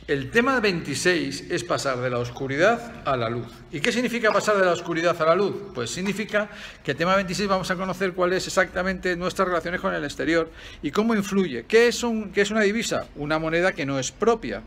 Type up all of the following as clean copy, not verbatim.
El tema 26 es pasar de la oscuridad a la luz. ¿Y qué significa pasar de la oscuridad a la luz? Pues significa que el tema 26 vamos a conocer cuál es exactamente nuestras relaciones con el exterior y cómo influye. ¿Qué es una divisa? Una moneda que no es propia.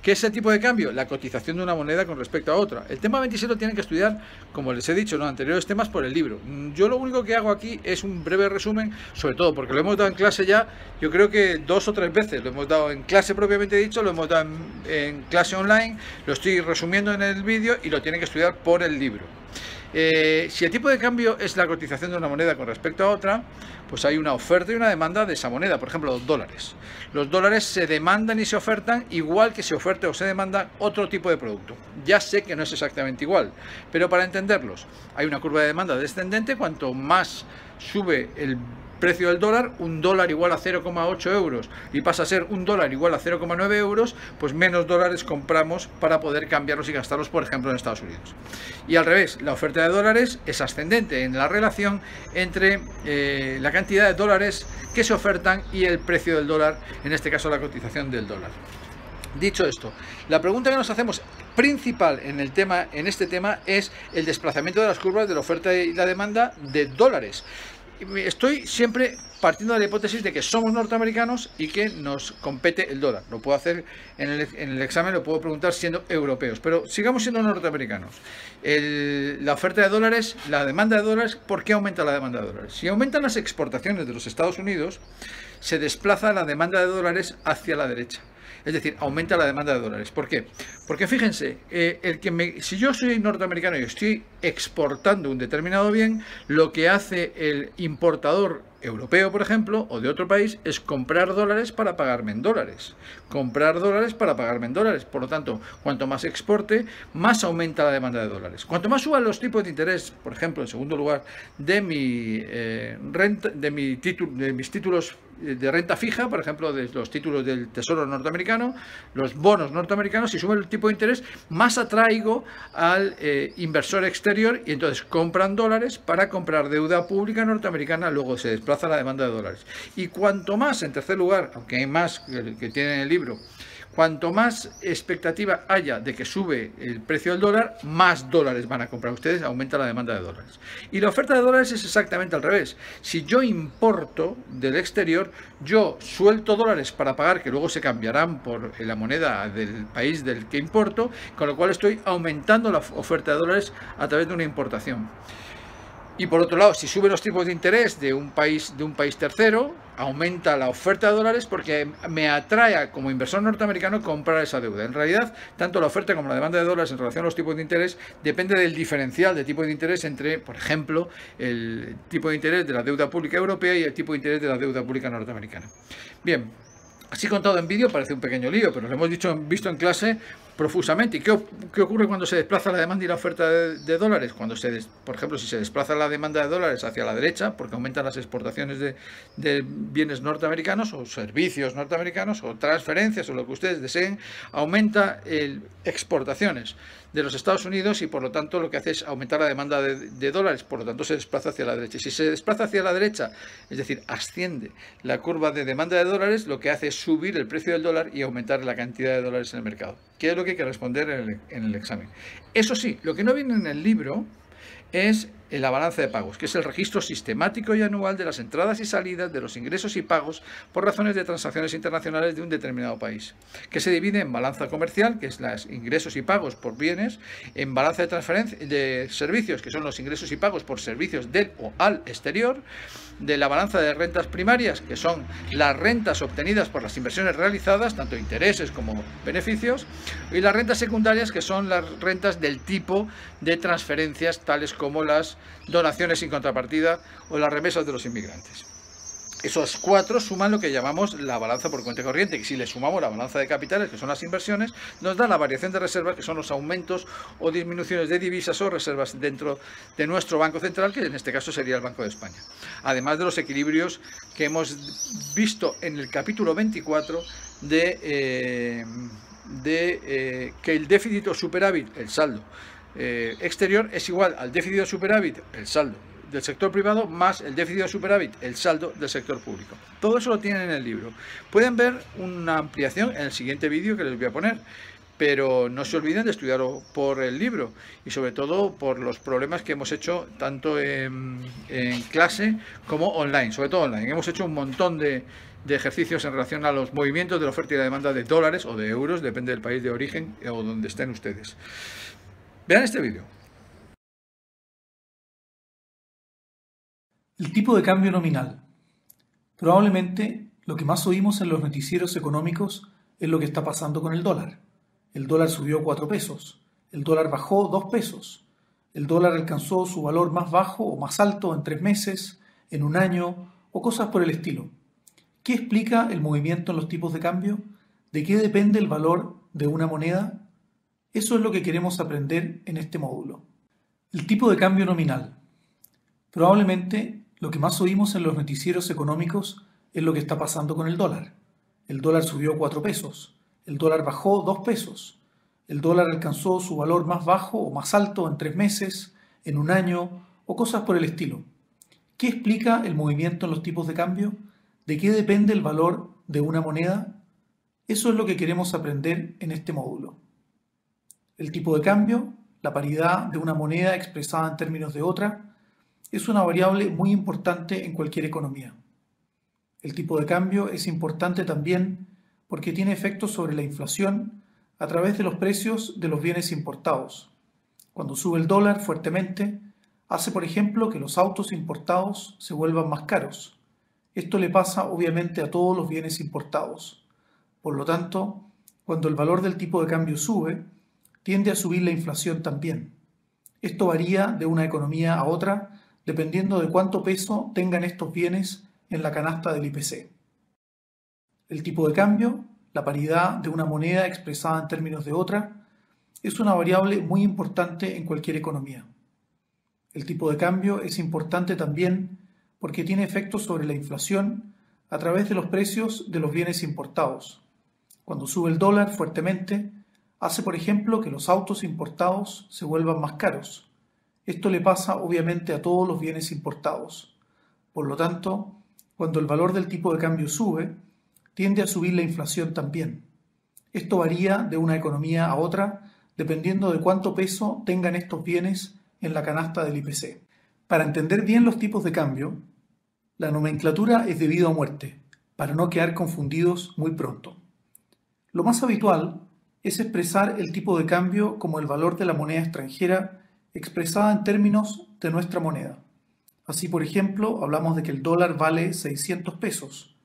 ¿Qué es el tipo de cambio? La cotización de una moneda con respecto a otra. El tema 26 lo tienen que estudiar, como les he dicho en los anteriores temas, por el libro. Yo lo único que hago aquí es un breve resumen, sobre todo porque lo hemos dado en clase ya, yo creo que 2 o 3 veces. Lo hemos dado en clase propiamente dicho, lo hemos dado en clase online, lo estoy resumiendo en el vídeo y lo tienen que estudiar por el libro. Si el tipo de cambio es la cotización de una moneda con respecto a otra, pues hay una oferta y una demanda de esa moneda. Por ejemplo, los dólares. Los dólares se demandan y se ofertan igual que se oferta o se demanda otro tipo de producto. Ya sé que no es exactamente igual, pero para entenderlos, hay una curva de demanda descendente. Cuanto más sube el precio del dólar, un dólar igual a 0,8 euros y pasa a ser un dólar igual a 0,9 euros, pues menos dólares compramos para poder cambiarlos y gastarlos, por ejemplo, en Estados Unidos. Y al revés, la oferta de dólares es ascendente en la relación entre la cantidad de dólares que se ofertan y el precio del dólar, en este caso la cotización del dólar. Dicho esto, la pregunta que nos hacemos principal en este tema es el desplazamiento de las curvas de la oferta y la demanda de dólares. Estoy siempre partiendo de la hipótesis de que somos norteamericanos y que nos compete el dólar. Lo puedo hacer en el examen, lo puedo preguntar siendo europeos, pero sigamos siendo norteamericanos. La oferta de dólares, la demanda de dólares, ¿por qué aumenta la demanda de dólares? Si aumentan las exportaciones de los Estados Unidos, se desplaza la demanda de dólares hacia la derecha. Es decir, aumenta la demanda de dólares. ¿Por qué? Porque fíjense, si yo soy norteamericano y estoy exportando un determinado bien, lo que hace el importador europeo, por ejemplo, o de otro país, es comprar dólares para pagarme en dólares. Comprar dólares para pagarme en dólares. Por lo tanto, cuanto más exporte, más aumenta la demanda de dólares. Cuanto más suban los tipos de interés, por ejemplo, en segundo lugar, de mis títulos de renta fija, por ejemplo, de los títulos del Tesoro norteamericano, los bonos norteamericanos, si sube el tipo de interés, más atraigo al inversor exterior y entonces compran dólares para comprar deuda pública norteamericana, luego se desplaza la demanda de dólares. Y cuanto más, en tercer lugar, aunque hay más que tiene en el libro, cuanto más expectativa haya de que sube el precio del dólar, más dólares van a comprar ustedes, aumenta la demanda de dólares. Y la oferta de dólares es exactamente al revés. Si yo importo del exterior, yo suelto dólares para pagar, que luego se cambiarán por la moneda del país del que importo, con lo cual estoy aumentando la oferta de dólares a través de una importación. Y por otro lado, si suben los tipos de interés de un país tercero, aumenta la oferta de dólares porque me atrae como inversor norteamericano comprar esa deuda. En realidad, tanto la oferta como la demanda de dólares en relación a los tipos de interés depende del diferencial de tipo de interés entre, por ejemplo, el tipo de interés de la deuda pública europea y el tipo de interés de la deuda pública norteamericana. Bien, así contado en vídeo parece un pequeño lío, pero lo hemos visto en clase profusamente. ¿Y qué ocurre cuando se desplaza la demanda y la oferta de dólares? Cuando por ejemplo, si se desplaza la demanda de dólares hacia la derecha, porque aumentan las exportaciones de bienes norteamericanos o servicios norteamericanos o transferencias o lo que ustedes deseen, aumenta exportaciones de los Estados Unidos y por lo tanto lo que hace es aumentar la demanda de dólares, por lo tanto se desplaza hacia la derecha. Y si se desplaza hacia la derecha, es decir, asciende la curva de demanda de dólares, lo que hace es subir el precio del dólar y aumentar la cantidad de dólares en el mercado, que es lo que hay que responder en el examen. Eso sí, lo que no viene en el libro es la balanza de pagos, que es el registro sistemático y anual de las entradas y salidas de los ingresos y pagos por razones de transacciones internacionales de un determinado país, que se divide en balanza comercial, que es los ingresos y pagos por bienes, en balanza de transferencia de servicios, que son los ingresos y pagos por servicios del o al exterior, de la balanza de rentas primarias, que son las rentas obtenidas por las inversiones realizadas, tanto intereses como beneficios, y las rentas secundarias, que son las rentas del tipo de transferencias, tales como las donaciones sin contrapartida o las remesas de los inmigrantes. Esos cuatro suman lo que llamamos la balanza por cuenta corriente, que si le sumamos la balanza de capitales, que son las inversiones, nos da la variación de reservas, que son los aumentos o disminuciones de divisas o reservas dentro de nuestro Banco Central, que en este caso sería el Banco de España. Además de los equilibrios que hemos visto en el capítulo 24 que el déficit o superávit, el saldo exterior, es igual al déficit o superávit, el saldo del sector privado más el déficit de superávit, el saldo del sector público. Todo eso lo tienen en el libro. Pueden ver una ampliación en el siguiente vídeo que les voy a poner, pero no se olviden de estudiarlo por el libro y sobre todo por los problemas que hemos hecho tanto en clase como online, sobre todo online. Hemos hecho un montón de ejercicios en relación a los movimientos de la oferta y la demanda de dólares o de euros, depende del país de origen o donde estén ustedes. Vean este vídeo. El tipo de cambio nominal. Probablemente lo que más oímos en los noticieros económicos es lo que está pasando con el dólar. El dólar subió 4 pesos, el dólar bajó 2 pesos, el dólar alcanzó su valor más bajo o más alto en 3 meses, en un año o cosas por el estilo. ¿Qué explica el movimiento en los tipos de cambio? ¿De qué depende el valor de una moneda? Eso es lo que queremos aprender en este módulo. El tipo de cambio nominal. Probablemente lo que más oímos en los noticieros económicos es lo que está pasando con el dólar. El dólar subió 4 pesos, el dólar bajó 2 pesos, el dólar alcanzó su valor más bajo o más alto en 3 meses, en un año o cosas por el estilo. ¿Qué explica el movimiento en los tipos de cambio? ¿De qué depende el valor de una moneda? Eso es lo que queremos aprender en este módulo. El tipo de cambio, la paridad de una moneda expresada en términos de otra, es una variable muy importante en cualquier economía. El tipo de cambio es importante también porque tiene efectos sobre la inflación a través de los precios de los bienes importados. Cuando sube el dólar fuertemente, hace por ejemplo que los autos importados se vuelvan más caros. Esto le pasa obviamente a todos los bienes importados. Por lo tanto, cuando el valor del tipo de cambio sube, tiende a subir la inflación también. Esto varía de una economía a otra dependiendo de cuánto peso tengan estos bienes en la canasta del IPC. El tipo de cambio, la paridad de una moneda expresada en términos de otra, es una variable muy importante en cualquier economía. El tipo de cambio es importante también porque tiene efectos sobre la inflación a través de los precios de los bienes importados. Cuando sube el dólar fuertemente, hace por ejemplo que los autos importados se vuelvan más caros. Esto le pasa obviamente a todos los bienes importados. Por lo tanto, cuando el valor del tipo de cambio sube, tiende a subir la inflación también. Esto varía de una economía a otra dependiendo de cuánto peso tengan estos bienes en la canasta del IPC. Para entender bien los tipos de cambio, la nomenclatura es debido a muerte, para no quedar confundidos muy pronto. Lo más habitual es expresar el tipo de cambio como el valor de la moneda extranjera expresada en términos de nuestra moneda. Así, por ejemplo, hablamos de que el dólar vale 600 pesos.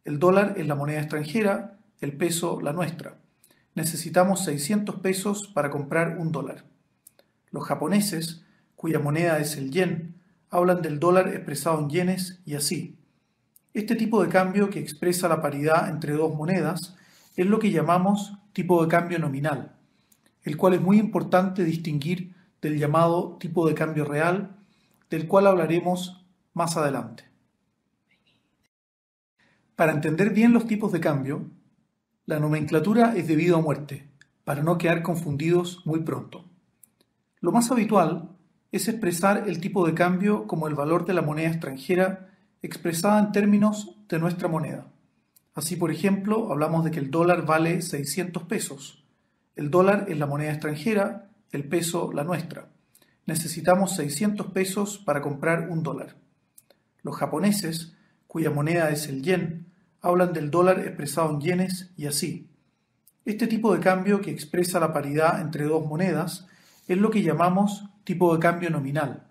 El dólar es la moneda extranjera, el peso la nuestra. Necesitamos 600 pesos para comprar un dólar. Los japoneses, cuya moneda es el yen, hablan del dólar expresado en yenes y así. Este tipo de cambio que expresa la paridad entre dos monedas es lo que llamamos tipo de cambio nominal, el cual es muy importante distinguir del llamado tipo de cambio real, del cual hablaremos más adelante. Para entender bien los tipos de cambio, la nomenclatura es debido a muerte, para no quedar confundidos muy pronto. Lo más habitual es expresar el tipo de cambio como el valor de la moneda extranjera expresada en términos de nuestra moneda. Así, por ejemplo, hablamos de que el dólar vale 600 pesos. El dólar es la moneda extranjera, el peso la nuestra. Necesitamos 600 pesos para comprar un dólar. Los japoneses, cuya moneda es el yen, hablan del dólar expresado en yenes y así. Este tipo de cambio que expresa la paridad entre dos monedas es lo que llamamos tipo de cambio nominal,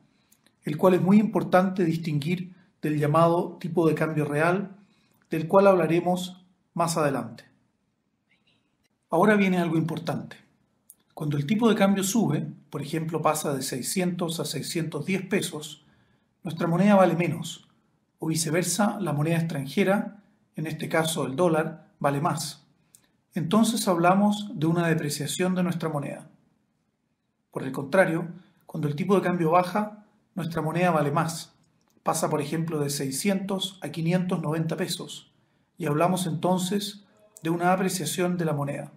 el cual es muy importante distinguir del llamado tipo de cambio real, del cual hablaremos más adelante. Ahora viene algo importante. Cuando el tipo de cambio sube, por ejemplo pasa de 600 a 610 pesos, nuestra moneda vale menos, o viceversa, la moneda extranjera, en este caso el dólar, vale más. Entonces hablamos de una depreciación de nuestra moneda. Por el contrario, cuando el tipo de cambio baja, nuestra moneda vale más. Pasa, por ejemplo, de 600 a 590 pesos, y hablamos entonces de una apreciación de la moneda.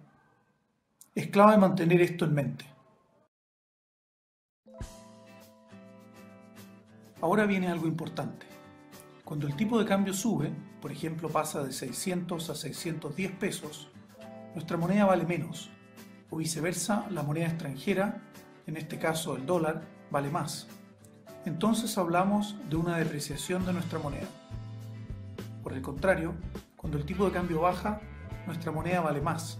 Es clave mantener esto en mente. Ahora viene algo importante. Cuando el tipo de cambio sube, por ejemplo pasa de 600 a 610 pesos, nuestra moneda vale menos, o viceversa, la moneda extranjera, en este caso el dólar, vale más. Entonces hablamos de una depreciación de nuestra moneda. Por el contrario, cuando el tipo de cambio baja, nuestra moneda vale más.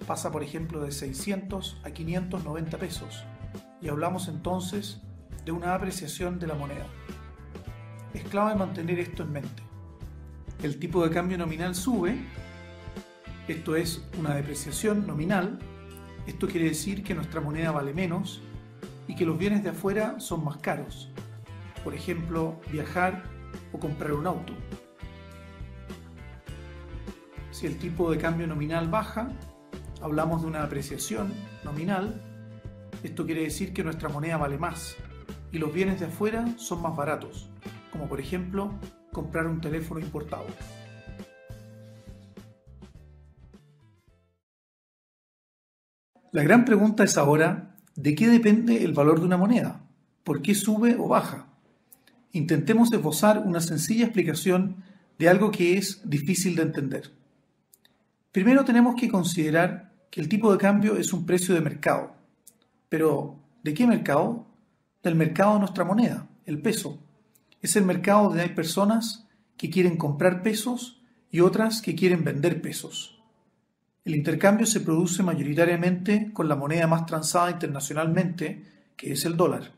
Pasa, por ejemplo, de 600 a 590 pesos, y hablamos entonces de una apreciación de la moneda. Es clave mantener esto en mente. El tipo de cambio nominal sube, esto es una depreciación nominal. Esto quiere decir que nuestra moneda vale menos y que los bienes de afuera son más caros. Por ejemplo, viajar o comprar un auto. Si el tipo de cambio nominal baja, hablamos de una apreciación nominal. Esto quiere decir que nuestra moneda vale más y los bienes de afuera son más baratos, como por ejemplo comprar un teléfono importado. La gran pregunta es ahora, ¿de qué depende el valor de una moneda? ¿Por qué sube o baja? Intentemos esbozar una sencilla explicación de algo que es difícil de entender. Primero tenemos que considerar que el tipo de cambio es un precio de mercado. Pero, ¿de qué mercado? Del mercado de nuestra moneda, el peso. Es el mercado donde hay personas que quieren comprar pesos y otras que quieren vender pesos. El intercambio se produce mayoritariamente con la moneda más transada internacionalmente, que es el dólar.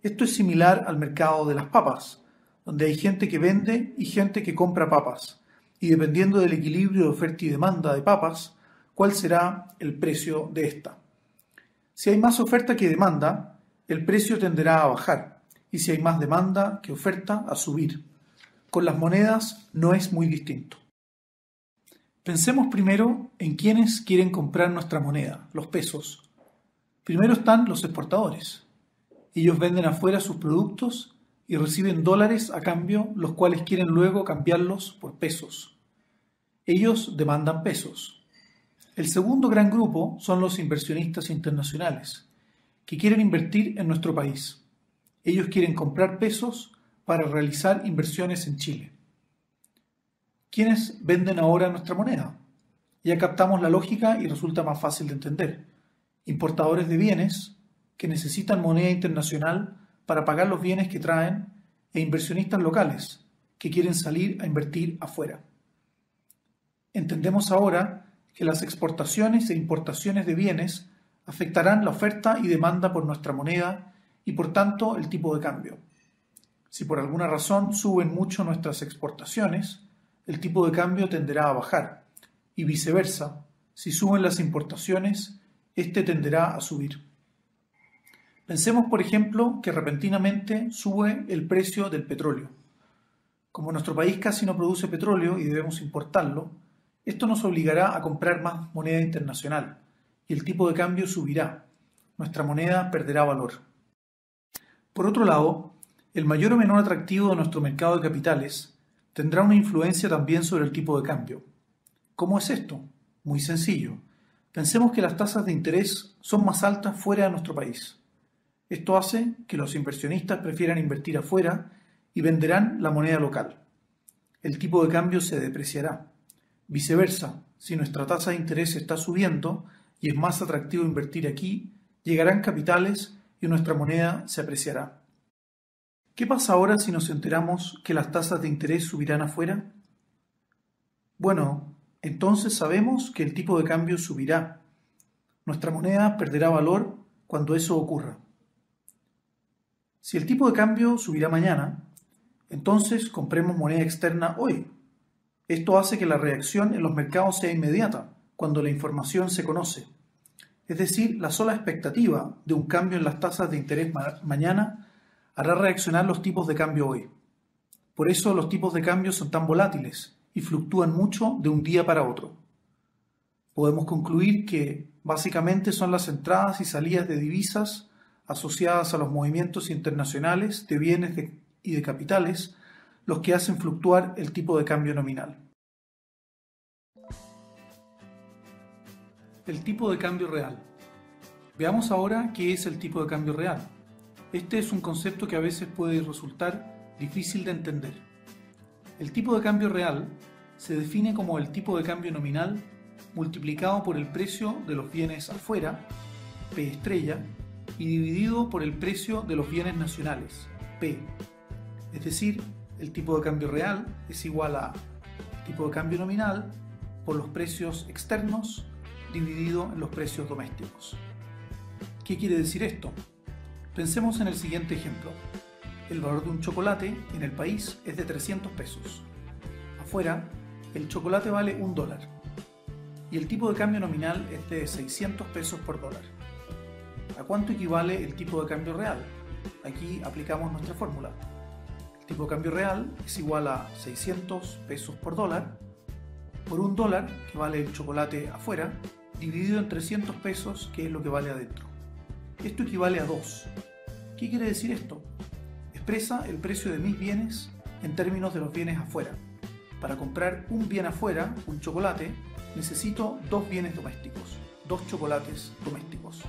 Esto es similar al mercado de las papas, donde hay gente que vende y gente que compra papas, y dependiendo del equilibrio de oferta y demanda de papas, ¿cuál será el precio de esta? Si hay más oferta que demanda, el precio tenderá a bajar, y si hay más demanda que oferta, a subir. Con las monedas no es muy distinto. Pensemos primero en quiénes quieren comprar nuestra moneda, los pesos. Primero están los exportadores. Ellos venden afuera sus productos y reciben dólares a cambio, los cuales quieren luego cambiarlos por pesos. Ellos demandan pesos. El segundo gran grupo son los inversionistas internacionales, que quieren invertir en nuestro país. Ellos quieren comprar pesos para realizar inversiones en Chile. ¿Quiénes venden ahora nuestra moneda? Ya captamos la lógica y resulta más fácil de entender. Importadores de bienes que necesitan moneda internacional para pagar los bienes que traen e inversionistas locales que quieren salir a invertir afuera. Entendemos ahora que las exportaciones e importaciones de bienes afectarán la oferta y demanda por nuestra moneda y por tanto el tipo de cambio. Si por alguna razón suben mucho nuestras exportaciones, el tipo de cambio tenderá a bajar, y viceversa, si suben las importaciones, este tenderá a subir. Pensemos, por ejemplo, que repentinamente sube el precio del petróleo. Como nuestro país casi no produce petróleo y debemos importarlo, esto nos obligará a comprar más moneda internacional, y el tipo de cambio subirá. Nuestra moneda perderá valor. Por otro lado, el mayor o menor atractivo de nuestro mercado de capitales tendrá una influencia también sobre el tipo de cambio. ¿Cómo es esto? Muy sencillo. Pensemos que las tasas de interés son más altas fuera de nuestro país. Esto hace que los inversionistas prefieran invertir afuera y venderán la moneda local. El tipo de cambio se depreciará. Viceversa, si nuestra tasa de interés está subiendo y es más atractivo invertir aquí, llegarán capitales y nuestra moneda se apreciará. ¿Qué pasa ahora si nos enteramos que las tasas de interés subirán afuera? Bueno, entonces sabemos que el tipo de cambio subirá. Nuestra moneda perderá valor cuando eso ocurra. Si el tipo de cambio subirá mañana, entonces compremos moneda externa hoy. Esto hace que la reacción en los mercados sea inmediata, cuando la información se conoce. Es decir, la sola expectativa de un cambio en las tasas de interés mañana hará reaccionar los tipos de cambio hoy. Por eso los tipos de cambio son tan volátiles y fluctúan mucho de un día para otro. Podemos concluir que básicamente son las entradas y salidas de divisas asociadas a los movimientos internacionales de bienes y de capitales los que hacen fluctuar el tipo de cambio nominal. El tipo de cambio real. Veamos ahora qué es el tipo de cambio real. Este es un concepto que a veces puede resultar difícil de entender. El tipo de cambio real se define como el tipo de cambio nominal multiplicado por el precio de los bienes afuera, P estrella, y dividido por el precio de los bienes nacionales, P. Es decir, el tipo de cambio real es igual a el tipo de cambio nominal por los precios externos dividido en los precios domésticos. ¿Qué quiere decir esto? Pensemos en el siguiente ejemplo. El valor de un chocolate en el país es de 300 pesos. Afuera, el chocolate vale $1 y el tipo de cambio nominal es de 600 pesos por dólar. ¿A cuánto equivale el tipo de cambio real? Aquí aplicamos nuestra fórmula. El tipo de cambio real es igual a 600 pesos por dólar por $1 que vale el chocolate afuera, dividido en 300 pesos, que es lo que vale adentro. Esto equivale a 2. ¿Qué quiere decir esto? Expresa el precio de mis bienes en términos de los bienes afuera. Para comprar un bien afuera, un chocolate, necesito 2 bienes domésticos, 2 chocolates domésticos.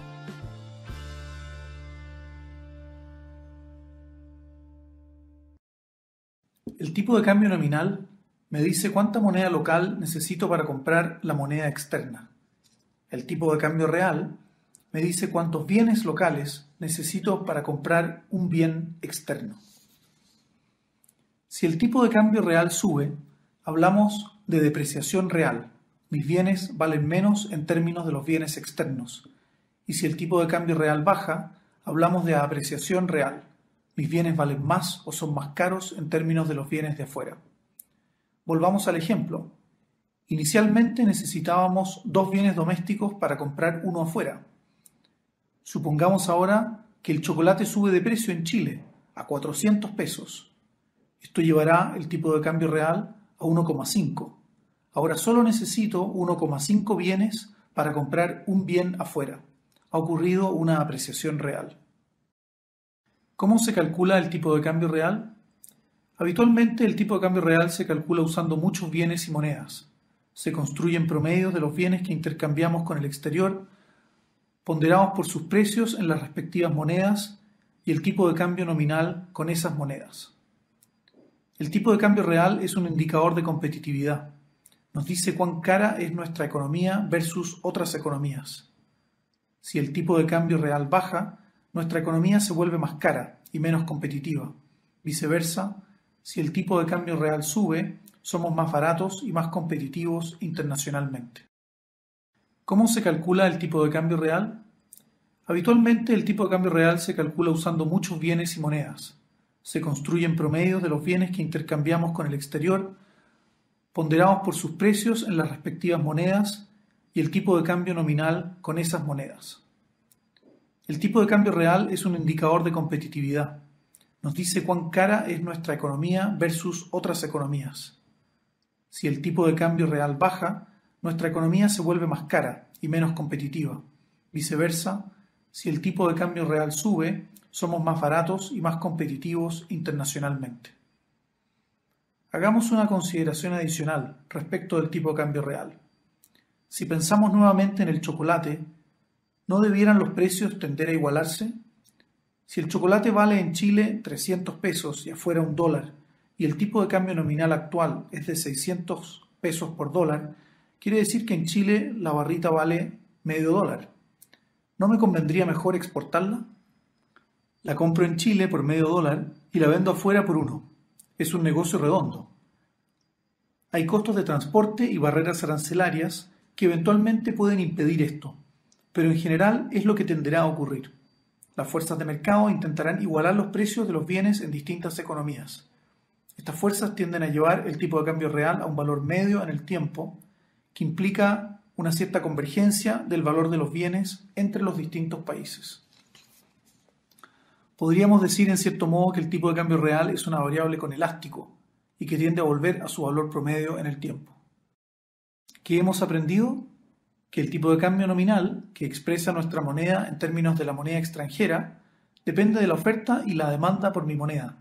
El tipo de cambio nominal me dice cuánta moneda local necesito para comprar la moneda externa. El tipo de cambio real me dice cuántos bienes locales necesito para comprar un bien externo. Si el tipo de cambio real sube, hablamos de depreciación real. Mis bienes valen menos en términos de los bienes externos. Y si el tipo de cambio real baja, hablamos de apreciación real. Mis bienes valen más o son más caros en términos de los bienes de afuera. Volvamos al ejemplo. Inicialmente necesitábamos 2 bienes domésticos para comprar uno afuera. Supongamos ahora que el chocolate sube de precio en Chile a 400 pesos. Esto llevará el tipo de cambio real a 1,5. Ahora solo necesito 1,5 bienes para comprar un bien afuera. Ha ocurrido una apreciación real. ¿Cómo se calcula el tipo de cambio real? Habitualmente el tipo de cambio real se calcula usando muchos bienes y monedas. Se construyen promedios de los bienes que intercambiamos con el exterior, ponderados por sus precios en las respectivas monedas y el tipo de cambio nominal con esas monedas. El tipo de cambio real es un indicador de competitividad. Nos dice cuán cara es nuestra economía versus otras economías. Si el tipo de cambio real baja, nuestra economía se vuelve más cara y menos competitiva. Viceversa, si el tipo de cambio real sube, somos más baratos y más competitivos internacionalmente. ¿Cómo se calcula el tipo de cambio real? Habitualmente el tipo de cambio real se calcula usando muchos bienes y monedas. Se construyen promedios de los bienes que intercambiamos con el exterior, ponderados por sus precios en las respectivas monedas y el tipo de cambio nominal con esas monedas. El tipo de cambio real es un indicador de competitividad. Nos dice cuán cara es nuestra economía versus otras economías. Si el tipo de cambio real baja, nuestra economía se vuelve más cara y menos competitiva. Viceversa, si el tipo de cambio real sube, somos más baratos y más competitivos internacionalmente. Hagamos una consideración adicional respecto del tipo de cambio real. Si pensamos nuevamente en el chocolate, ¿no debieran los precios tender a igualarse? Si el chocolate vale en Chile 300 pesos y afuera $1, y el tipo de cambio nominal actual es de 600 pesos por dólar, quiere decir que en Chile la barrita vale $0,5. ¿No me convendría mejor exportarla? La compro en Chile por $0,5 y la vendo afuera por $1. Es un negocio redondo. Hay costos de transporte y barreras arancelarias que eventualmente pueden impedir esto, pero en general es lo que tenderá a ocurrir. Las fuerzas de mercado intentarán igualar los precios de los bienes en distintas economías. Estas fuerzas tienden a llevar el tipo de cambio real a un valor medio en el tiempo, que implica una cierta convergencia del valor de los bienes entre los distintos países. Podríamos decir en cierto modo que el tipo de cambio real es una variable con elástico y que tiende a volver a su valor promedio en el tiempo. ¿Qué hemos aprendido? Que el tipo de cambio nominal, que expresa nuestra moneda en términos de la moneda extranjera, depende de la oferta y la demanda por mi moneda.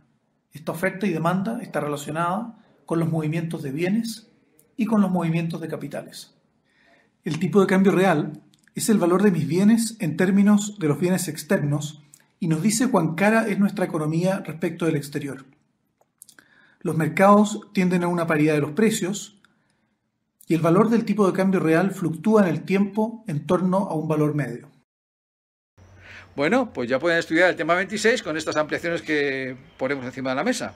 Esta oferta y demanda está relacionada con los movimientos de bienes y con los movimientos de capitales. El tipo de cambio real es el valor de mis bienes en términos de los bienes externos y nos dice cuán cara es nuestra economía respecto del exterior. Los mercados tienden a una paridad de los precios y el valor del tipo de cambio real fluctúa en el tiempo en torno a un valor medio. Bueno, pues ya pueden estudiar el tema 26 con estas ampliaciones que ponemos encima de la mesa.